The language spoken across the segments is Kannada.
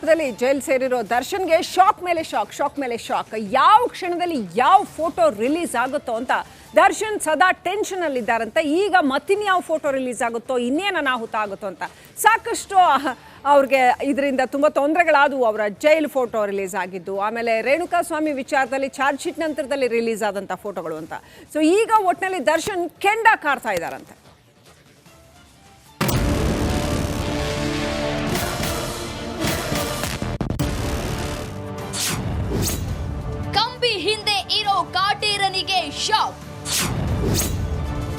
ಆರೋಪದಲ್ಲಿ ಜೈಲ್ ಸೇರಿರೋ ದರ್ಶನ್ಗೆ ಶಾಕ್ ಮೇಲೆ ಶಾಕ್. ಯಾವ ಕ್ಷಣದಲ್ಲಿ ಯಾವ ಫೋಟೋ ರಿಲೀಸ್ ಆಗುತ್ತೋ ಅಂತ ದರ್ಶನ್ ಸದಾ ಟೆನ್ಷನ್ ಅಲ್ಲಿ ಇದ್ದಾರಂತೆ. ಈಗ ಮತ್ತಿನ್ಯಾವ ಫೋಟೋ ರಿಲೀಸ್ ಆಗುತ್ತೋ, ಇನ್ನೇನು ಅನಾಹುತ ಆಗುತ್ತೋ ಅಂತ ಸಾಕಷ್ಟು ಅವ್ರಿಗೆ ಇದರಿಂದ ತುಂಬ ತೊಂದರೆಗಳಾದವು. ಅವರ ಜೈಲ್ ಫೋಟೋ ರಿಲೀಸ್ ಆಗಿದ್ದು, ಆಮೇಲೆ ರೇಣುಕಾ ಸ್ವಾಮಿ ವಿಚಾರದಲ್ಲಿ ಚಾರ್ಜ್ ಶೀಟ್ ನಂತರದಲ್ಲಿ ರಿಲೀಸ್ ಆದಂಥ ಫೋಟೋಗಳು ಅಂತ. ಸೊ ಈಗ ಒಟ್ಟಿನಲ್ಲಿ ದರ್ಶನ್ ಕೆಂಡ ಕಾರ್ತಾ ಇದ್ದಾರಂತೆ. ಹಿಂದೆ ಇರೋ ಕಾಟೇರನಿಗೆ ಶಾಕ್.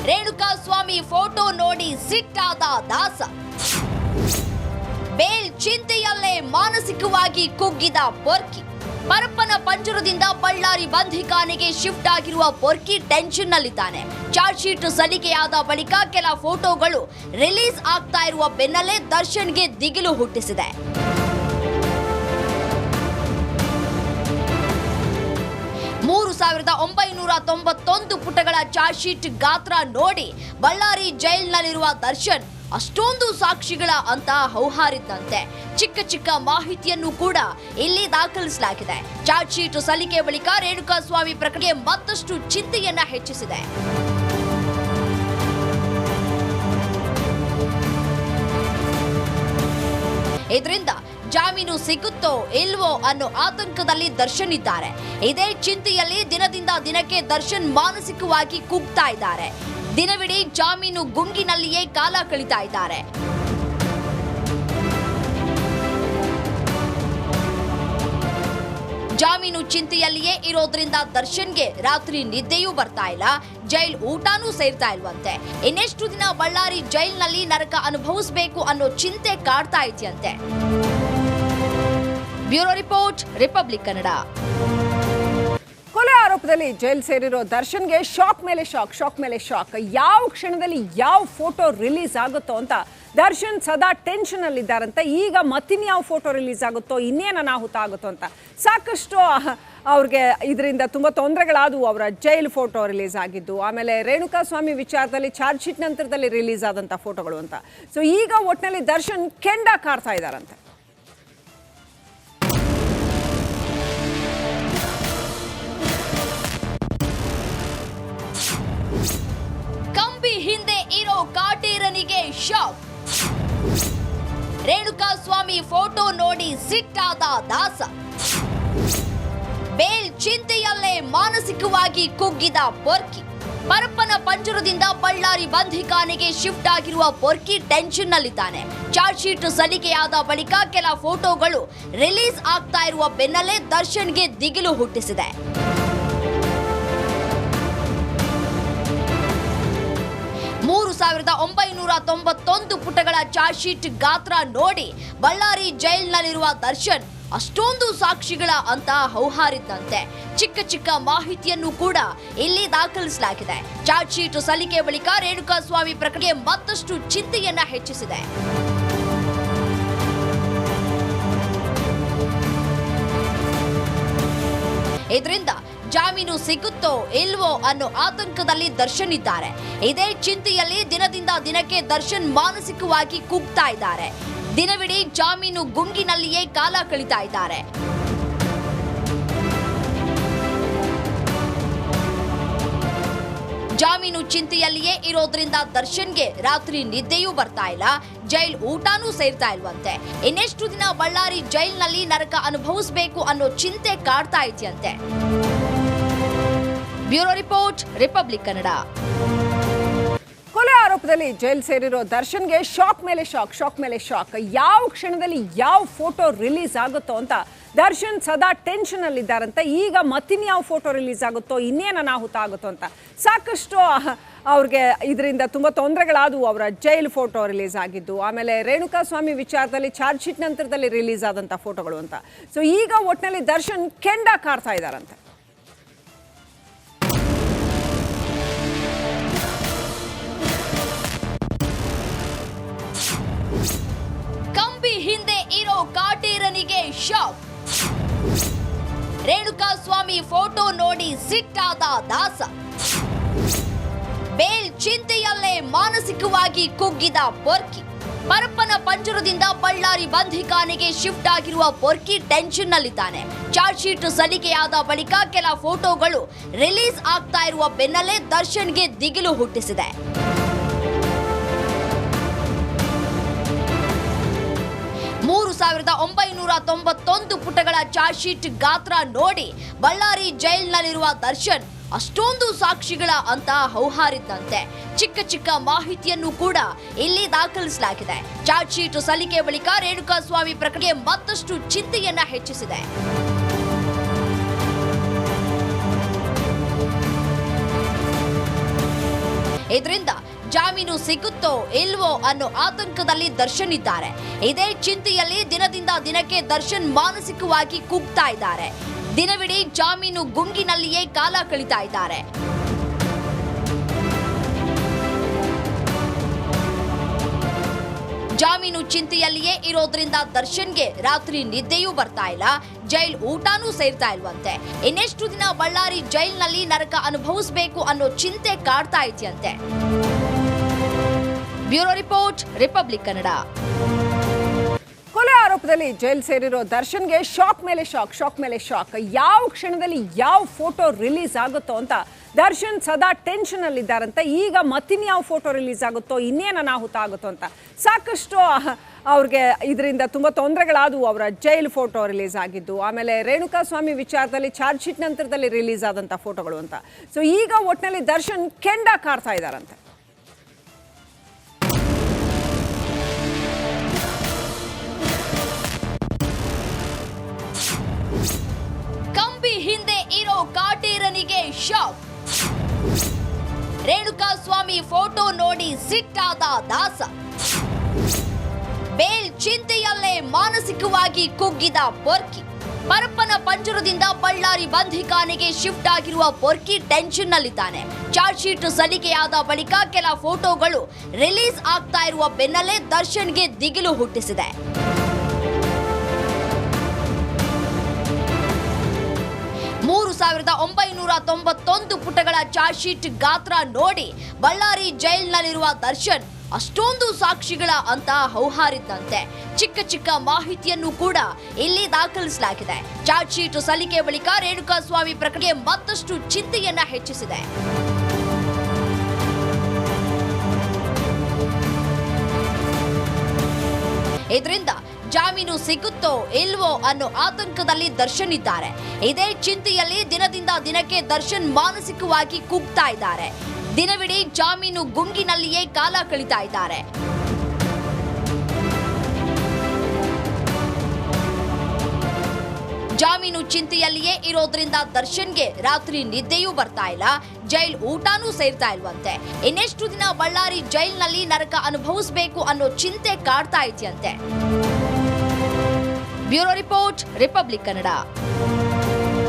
ರೇಣುಕಾ ಸ್ವಾಮಿ ಫೋಟೋ ನೋಡಿ ಸಿಟ್ಟಾದ ದಾಸ. ಬೇಲ್ ಚಿಂತೆಯಲ್ಲೇ ಮಾನಸಿಕವಾಗಿ ಕುಗ್ಗಿದ ಪೊರ್ಕಿ. ಪರಪ್ಪನ ಪಂಜರದಿಂದ ಬಳ್ಳಾರಿ ಬಂಧಿಖಾನೆಗೆ ಶಿಫ್ಟ್ ಆಗಿರುವ ಪೊರ್ಕಿ ಟೆನ್ಷನ್ ನಲ್ಲಿದ್ದಾನೆ. ಚಾರ್ಜ್ ಶೀಟ್ ಸಲ್ಲಿಕೆಯಾದ ಬಳಿಕ ಕೆಲ ಫೋಟೋಗಳು ರಿಲೀಸ್ ಆಗ್ತಾ ಇರುವ ಬೆನ್ನಲ್ಲೇ ದರ್ಶನ್ಗೆ ದಿಗಿಲು ಹುಟ್ಟಿಸಿದೆ. 3991 ಪುಟಗಳ ಚಾರ್ಜ್ ಶೀಟ್ ಗಾತ್ರ ನೋಡಿ ಬಳ್ಳಾರಿ ಜೈಲಿನಲ್ಲಿರುವ ದರ್ಶನ್ ಅಷ್ಟೊಂದು ಸಾಕ್ಷಿಗಳ ಅಂತ ಹೌಹಾರಿದ್ದಂತೆ. ಚಿಕ್ಕ ಮಾಹಿತಿಯನ್ನು ಕೂಡ ಇಲ್ಲಿ ದಾಖಲಿಸಲಾಗಿದೆ. ಚಾರ್ಜ್ ಶೀಟ್ ಸಲ್ಲಿಕೆ ಬಳಿಕ ರೇಣುಕಾ ಸ್ವಾಮಿ ಪ್ರಕರಣಕ್ಕೆ ಮತ್ತಷ್ಟು ಚಿಂತೆಯನ್ನ ಹೆಚ್ಚಿಸಿದೆ. ಇದರಿಂದ ಜಾಮೀನು ಸಿಗುತ್ತೋ ಇಲ್ವೋ ಅನ್ನೋ ಆತಂಕದಲ್ಲಿ ದರ್ಶನ್ ಇದ್ದಾರೆ. ಇದೇ ಚಿಂತೆಯಲ್ಲಿ ದಿನದಿಂದ ದಿನಕ್ಕೆ ದರ್ಶನ್ ಮಾನಸಿಕವಾಗಿ ಕುಗ್ತಾ ಇದ್ದಾರೆ. ದಿನವಿಡೀ ಜಾಮೀನು ಗುಂಗಿನಲ್ಲಿಯೇ ಕಾಲ ಕಳೀತಾ ಇದ್ದಾರೆ. ಜಾಮೀನು ಚಿಂತೆಯಲ್ಲಿಯೇ ಇರೋದ್ರಿಂದ ದರ್ಶನ್ಗೆ ರಾತ್ರಿ ನಿದ್ದೆಯೂ ಬರ್ತಾ ಇಲ್ಲ, ಜೈಲ್ ಊಟನೂ ಸೇರ್ತಾ ಇಲ್ವಂತೆ. ಇನ್ನೆಷ್ಟು ದಿನ ಬಳ್ಳಾರಿ ಜೈಲ್ನಲ್ಲಿ ನರಕ ಅನುಭವಿಸಬೇಕು ಅನ್ನೋ ಚಿಂತೆ ಕಾಡ್ತಾ ಇದೆಯಂತೆ. Bureau report, republic Kannada. ಕೊಲೆ ಆರೋಪದಲ್ಲಿ ಜೈಲ್ ಸೇರಿರೋ ದರ್ಶನ್ಗೆ ಶಾಕ್ ಮೇಲೆ ಶಾಕ್. ಯಾವ ಕ್ಷಣದಲ್ಲಿ ಯಾವ ಫೋಟೋ ರಿಲೀಸ್ ಆಗುತ್ತೋ ಅಂತ ದರ್ಶನ್ ಸದಾ ಟೆನ್ಷನ್ ಅಲ್ಲಿ ಇದ್ದಾರಂತೆ. ಈಗ ಮತ್ತಿನ್ಯಾವ ಫೋಟೋ ರಿಲೀಸ್ ಆಗುತ್ತೋ, ಇನ್ನೇನು ಅನಾಹುತ ಆಗುತ್ತೋ ಅಂತ ಸಾಕಷ್ಟು ಅವ್ರಿಗೆ ಇದರಿಂದ ತುಂಬ ತೊಂದರೆಗಳಾದವು. ಅವರ ಜೈಲ್ ಫೋಟೋ ರಿಲೀಸ್ ಆಗಿದ್ದು, ಆಮೇಲೆ ರೇಣುಕಾ ಸ್ವಾಮಿ ವಿಚಾರದಲ್ಲಿ ಚಾರ್ಜ್ ಶೀಟ್ ನಂತರದಲ್ಲಿ ರಿಲೀಸ್ ಆದಂಥ ಫೋಟೋಗಳು ಅಂತ. ಸೊ ಈಗ ಒಟ್ಟಿನಲ್ಲಿ ದರ್ಶನ್ ಕೆಂಡ ಕಾರ್ತಾ ಇದ್ದಾರಂತೆ. ಹಿಂದೆ ಇರೋ ಕಾಟೇರನಿಗೆ ಶಾಕ್. ರೇಣುಕಾ ಸ್ವಾಮಿ ಫೋಟೋ ನೋಡಿ ಸಿಟ್ಟಾದ ದಾಸ. ಬೇಲ್ ಚಿಂತೆಯಲ್ಲೇ ಮಾನಸಿಕವಾಗಿ ಕುಗ್ಗಿದ ಪೊರ್ಕಿ. ಪರಪ್ಪನ ಪಂಜರದಿಂದ ಬಳ್ಳಾರಿ ಬಂಧಿಖಾನೆಗೆ ಶಿಫ್ಟ್ ಆಗಿರುವ ಪೊರ್ಕಿ ಟೆನ್ಷನ್ ನಲ್ಲಿದ್ದಾನೆ. ಚಾರ್ಜ್ ಶೀಟ್ ಸಲ್ಲಿಕೆಯಾದ ಬಳಿಕ ಕೆಲ ಫೋಟೋಗಳು ರಿಲೀಸ್ ಆಗ್ತಾ ಇರುವ ಬೆನ್ನಲ್ಲೇ ದರ್ಶನ್ಗೆ ದಿಗಿಲು ಹುಟ್ಟಿಸಿದೆ. 3991 ಪುಟಗಳ ಚಾರ್ಜ್ ಶೀಟ್ ಗಾತ್ರ ನೋಡಿ ಬಳ್ಳಾರಿ ಜೈಲಿನಲ್ಲಿರುವ ದರ್ಶನ್ ಅಷ್ಟೊಂದು ಸಾಕ್ಷಿಗಳ ಅಂತ ಹೌಹಾರಿದ್ದಂತೆ. ಚಿಕ್ಕ ಮಾಹಿತಿಯನ್ನು ಕೂಡ ಇಲ್ಲಿ ದಾಖಲಿಸಲಾಗಿದೆ. ಚಾರ್ಜ್ ಶೀಟ್ ಸಲ್ಲಿಕೆ ಬಳಿಕ ರೇಣುಕಾ ಸ್ವಾಮಿ ಪ್ರಕರಣಕ್ಕೆ ಮತ್ತಷ್ಟು ಚಿಂತೆಯನ್ನ ಹೆಚ್ಚಿಸಿದೆ. ಇದರಿಂದ ಜಾಮೀನು ಸಿಗುತ್ತೋ ಇಲ್ವೋ ಅನ್ನೋ ಆತಂಕದಲ್ಲಿ ದರ್ಶನ್ ಇದ್ದಾರೆ. ಇದೇ ಚಿಂತೆಯಲ್ಲಿ ದಿನದಿಂದ ದಿನಕ್ಕೆ ದರ್ಶನ್ ಮಾನಸಿಕವಾಗಿ ಕುಗ್ತಾ ಇದ್ದಾರೆ. ದಿನವಿಡೀ ಜಾಮೀನು ಗುಂಗಿನಲ್ಲಿಯೇ ಕಾಲ ಕಳೀತಾ ಇದ್ದಾರೆ. ಜಾಮೀನು ಚಿಂತೆಯಲ್ಲಿಯೇ ಇರೋದ್ರಿಂದ ದರ್ಶನ್ಗೆ ರಾತ್ರಿ ನಿದ್ದೆಯೂ ಬರ್ತಾ ಇಲ್ಲ, ಜೈಲ್ ಊಟನೂ ಸೇರ್ತಾ ಇಲ್ವಂತೆ. ಇನ್ನೆಷ್ಟು ದಿನ ಬಳ್ಳಾರಿ ಜೈಲ್ನಲ್ಲಿ ನರಕ ಅನುಭವಿಸಬೇಕು ಅನ್ನೋ ಚಿಂತೆ ಕಾಡ್ತಾ ಇದೆಯಂತೆ. Bureau report, republic Kannada. ಕೊಲೆ ಆರೋಪದಲ್ಲಿ ಜೈಲ್ ಸೇರಿರೋ ದರ್ಶನ್ಗೆ ಶಾಕ್ ಮೇಲೆ ಶಾಕ್. ಯಾವ ಕ್ಷಣದಲ್ಲಿ ಯಾವ ಫೋಟೋ ರಿಲೀಸ್ ಆಗುತ್ತೋ ಅಂತ ದರ್ಶನ್ ಸದಾ ಟೆನ್ಷನ್ ಅಲ್ಲಿ ಇದ್ದಾರಂತೆ. ಈಗ ಮತ್ತಿನ್ಯಾವ ಫೋಟೋ ರಿಲೀಸ್ ಆಗುತ್ತೋ, ಇನ್ನೇನು ಅನಾಹುತ ಆಗುತ್ತೋ ಅಂತ ಸಾಕಷ್ಟು ಅವ್ರಿಗೆ ಇದರಿಂದ ತುಂಬ ತೊಂದರೆಗಳಾದವು. ಅವರ ಜೈಲ್ ಫೋಟೋ ರಿಲೀಸ್ ಆಗಿದ್ದು, ಆಮೇಲೆ ರೇಣುಕಾ ಸ್ವಾಮಿ ವಿಚಾರದಲ್ಲಿ ಚಾರ್ಜ್ ಶೀಟ್ ನಂತರದಲ್ಲಿ ರಿಲೀಸ್ ಆದಂಥ ಫೋಟೋಗಳು ಅಂತ. ಸೊ ಈಗ ಒಟ್ಟಿನಲ್ಲಿ ದರ್ಶನ್ ಕೆಂಡ ಕಾರ್ತಾ ಇದ್ದಾರಂತೆ. ಹಿಂದೆ ಇರೋ ಕಾಟೇರನಿಗೆ ಶಾಕ್. ರೇಣುಕಾ ಸ್ವಾಮಿ ಫೋಟೋ ನೋಡಿ ಸಿಟ್ಟಾದ ದಾಸ. ಬೇಲ್ ಚಿಂತೆಯಲ್ಲೇ ಮಾನಸಿಕವಾಗಿ ಕುಗ್ಗಿದ ಪೊರ್ಕಿ. ಪರಪ್ಪನ ಪಂಜರದಿಂದ ಬಳ್ಳಾರಿ ಬಂಧಿಖಾನೆಗೆ ಶಿಫ್ಟ್ ಆಗಿರುವ ಪೊರ್ಕಿ ಟೆನ್ಷನ್ ನಲ್ಲಿದ್ದಾನೆ. ಚಾರ್ಜ್ ಶೀಟ್ ಸಲ್ಲಿಕೆಯಾದ ಬಳಿಕ ಕೆಲ ಫೋಟೋಗಳು ರಿಲೀಸ್ ಆಗ್ತಾ ಇರುವ ಬೆನ್ನಲ್ಲೇ ದರ್ಶನ್ಗೆ ದಿಗಿಲು ಹುಟ್ಟಿಸಿದೆ. ಮೂರು 1991 ಪುಟಗಳ ಚಾರ್ಜ್ ಶೀಟ್ ಗಾತ್ರ ನೋಡಿ ಬಳ್ಳಾರಿ ಜೈಲಿನಲ್ಲಿರುವ ದರ್ಶನ್ ಅಷ್ಟೊಂದು ಸಾಕ್ಷಿಗಳ ಅಂತ ಹೌಹಾರಿದ್ದಂತೆ. ಚಿಕ್ಕ ಚಿಕ್ಕ ಮಾಹಿತಿಯನ್ನು ಕೂಡ ಇಲ್ಲಿ ದಾಖಲಿಸಲಾಗಿದೆ. ಚಾರ್ಜ್ ಶೀಟ್ ಸಲ್ಲಿಕೆ ಬಳಿಕ ರೇಣುಕಾಸ್ವಾಮಿ ಪ್ರಕರಣಕ್ಕೆ ಮತ್ತಷ್ಟು ಚಿಂತೆಯನ್ನ ಹೆಚ್ಚಿಸಿದೆ. ಇದರಿಂದ ಜಾಮೀನು ಸಿಗುತ್ತೋ ಇಲ್ವೋ ಅನ್ನೋ ಆತಂಕದಲ್ಲಿ ದರ್ಶನ್ ಇದ್ದಾರೆ. ಇದೇ ಚಿಂತೆಯಲ್ಲಿ ದಿನದಿಂದ ದಿನಕ್ಕೆ ದರ್ಶನ್ ಮಾನಸಿಕವಾಗಿ ಕುಗ್ತಾ ಇದ್ದಾರೆ. ದಿನವಿಡೀ ಜಾಮೀನು ಗುಂಗಿನಲ್ಲಿಯೇ ಕಾಲ ಕಳೀತಾ ಇದ್ದಾರೆ. ಜಾಮೀನು ಚಿಂತೆಯಲ್ಲಿಯೇ ಇರೋದ್ರಿಂದ ದರ್ಶನ್ಗೆ ರಾತ್ರಿ ನಿದ್ದೆಯೂ ಬರ್ತಾ ಇಲ್ಲ, ಜೈಲ್ ಊಟನೂ ಸೇರ್ತಾ ಇಲ್ವಂತೆ. ಇನ್ನೆಷ್ಟು ದಿನ ಬಳ್ಳಾರಿ ಜೈಲ್ನಲ್ಲಿ ನರಕ ಅನುಭವಿಸಬೇಕು ಅನ್ನೋ ಚಿಂತೆ ಕಾಡ್ತಾ ಇದೆಯಂತೆ. Bureau report, republic Kannada. ಕೊಲೆ ಆರೋಪದಲ್ಲಿ ಜೈಲ್ ಸೇರಿರೋ ದರ್ಶನ್ಗೆ ಶಾಕ್ ಮೇಲೆ ಶಾಕ್. ಯಾವ ಕ್ಷಣದಲ್ಲಿ ಯಾವ ಫೋಟೋ ರಿಲೀಸ್ ಆಗುತ್ತೋ ಅಂತ ದರ್ಶನ್ ಸದಾ ಟೆನ್ಷನ್ ಅಲ್ಲಿದ್ದಾರಂತೆ. ಈಗ ಮತ್ತಿನ್ಯಾವ ಫೋಟೋ ರಿಲೀಸ್ ಆಗುತ್ತೋ, ಇನ್ನೇನು ಅನಾಹುತ ಆಗುತ್ತೋ ಅಂತ ಸಾಕಷ್ಟು ಅವ್ರಿಗೆ ಇದರಿಂದ ತುಂಬ ತೊಂದರೆಗಳಾದವು. ಅವರ ಜೈಲ್ ಫೋಟೋ ರಿಲೀಸ್ ಆಗಿದ್ದು, ಆಮೇಲೆ ರೇಣುಕಾಸ್ವಾಮಿ ವಿಚಾರದಲ್ಲಿ ಚಾರ್ಜ್ ಶೀಟ್ ನಂತರದಲ್ಲಿ ರಿಲೀಸ್ ಆದಂಥ ಫೋಟೋಗಳು ಅಂತ. ಸೊ ಈಗ ಒಟ್ಟಿನಲ್ಲಿ ದರ್ಶನ್ ಕೆಂಡ ಕಾರ್ತಾ ಇದ್ದಾರಂತೆ. ಕಂಬಿ ಹಿಂದೆ ಇರೋ ಕಾಟೇರನಿಗೆ ಶಾಕ್. ರೇಣುಕಾಸ್ವಾಮಿ ಫೋಟೋ ನೋಡಿ ಸಿಟ್ಟಾದ ದಾಸ. ಬೇಲ್ ಚಿಂತೆಯಲ್ಲೇ ಮಾನಸಿಕವಾಗಿ ಕುಗ್ಗಿದ ಪೊರ್ಕಿ. ಪರಪ್ಪನ ಪಂಜರದಿಂದ ಬಳ್ಳಾರಿ ಬಂಧಿಖಾನೆಗೆ ಶಿಫ್ಟ್ ಆಗಿರುವ ಪೊರ್ಕಿ ಟೆನ್ಷನ್ ನಲ್ಲಿದ್ದಾನೆ. ಚಾರ್ಜ್ ಶೀಟ್ ಸಲ್ಲಿಕೆಯಾದ ಬಳಿಕ ಕೆಲ ಫೋಟೋಗಳು ರಿಲೀಸ್ ಆಗ್ತಾ ಇರುವ ಬೆನ್ನಲ್ಲೇ ದರ್ಶನ್ಗೆ ದಿಗಿಲು ಹುಟ್ಟಿಸಿದೆ. ಮೂರು 1991 ಪುಟಗಳ ಚಾರ್ಜ್ ಶೀಟ್ ಗಾತ್ರ ನೋಡಿ ಬಳ್ಳಾರಿ ಜೈಲಿನಲ್ಲಿರುವ ದರ್ಶನ್ ಅಷ್ಟೊಂದು ಸಾಕ್ಷಿಗಳ ಅಂತ ಹೌಹಾರಿದ್ದಂತೆ. ಚಿಕ್ಕ ಚಿಕ್ಕ ಮಾಹಿತಿಯನ್ನು ಕೂಡ ಇಲ್ಲಿ ದಾಖಲಿಸಲಾಗಿದೆ. ಚಾರ್ಜ್ ಶೀಟ್ ಸಲ್ಲಿಕೆ ಬಳಿಕ ರೇಣುಕಾಸ್ವಾಮಿ ಪ್ರಕರಣಕ್ಕೆ ಮತ್ತಷ್ಟು ಚಿಂತೆಯನ್ನ ಹೆಚ್ಚಿಸಿದೆ. ಇದರಿಂದ ಜಾಮೀನು ಸಿಗುತ್ತೋ ಇಲ್ವೋ ಅನ್ನೋ ಆತಂಕದಲ್ಲಿ ದರ್ಶನ್ ಇದ್ದಾರೆ. ಇದೇ ಚಿಂತೆಯಲ್ಲಿ ದಿನದಿಂದ ದಿನಕ್ಕೆ ದರ್ಶನ್ ಮಾನಸಿಕವಾಗಿ ಕುಗ್ತಾ ಇದ್ದಾರೆ. ದಿನವಿಡೀ ಜಾಮೀನು ಗುಂಗಿನಲ್ಲಿಯೇ ಕಾಲ ಕಳೀತಾ ಇದ್ದಾರೆ. ಜಾಮೀನು ಚಿಂತೆಯಲ್ಲಿಯೇ ಇರೋದ್ರಿಂದ ದರ್ಶನ್ಗೆ ರಾತ್ರಿ ನಿದ್ದೆಯೂ ಬರ್ತಾ ಇಲ್ಲ, ಜೈಲ್ ಊಟನೂ ಸೇರ್ತಾ ಇಲ್ವಂತೆ. ಇನ್ನೆಷ್ಟು ದಿನ ಬಳ್ಳಾರಿ ಜೈಲ್ನಲ್ಲಿ ನರಕ ಅನುಭವಿಸಬೇಕು ಅನ್ನೋ ಚಿಂತೆ ಕಾಡ್ತಾ ಇದೆಯಂತೆ. Bureau report, republic Kannada.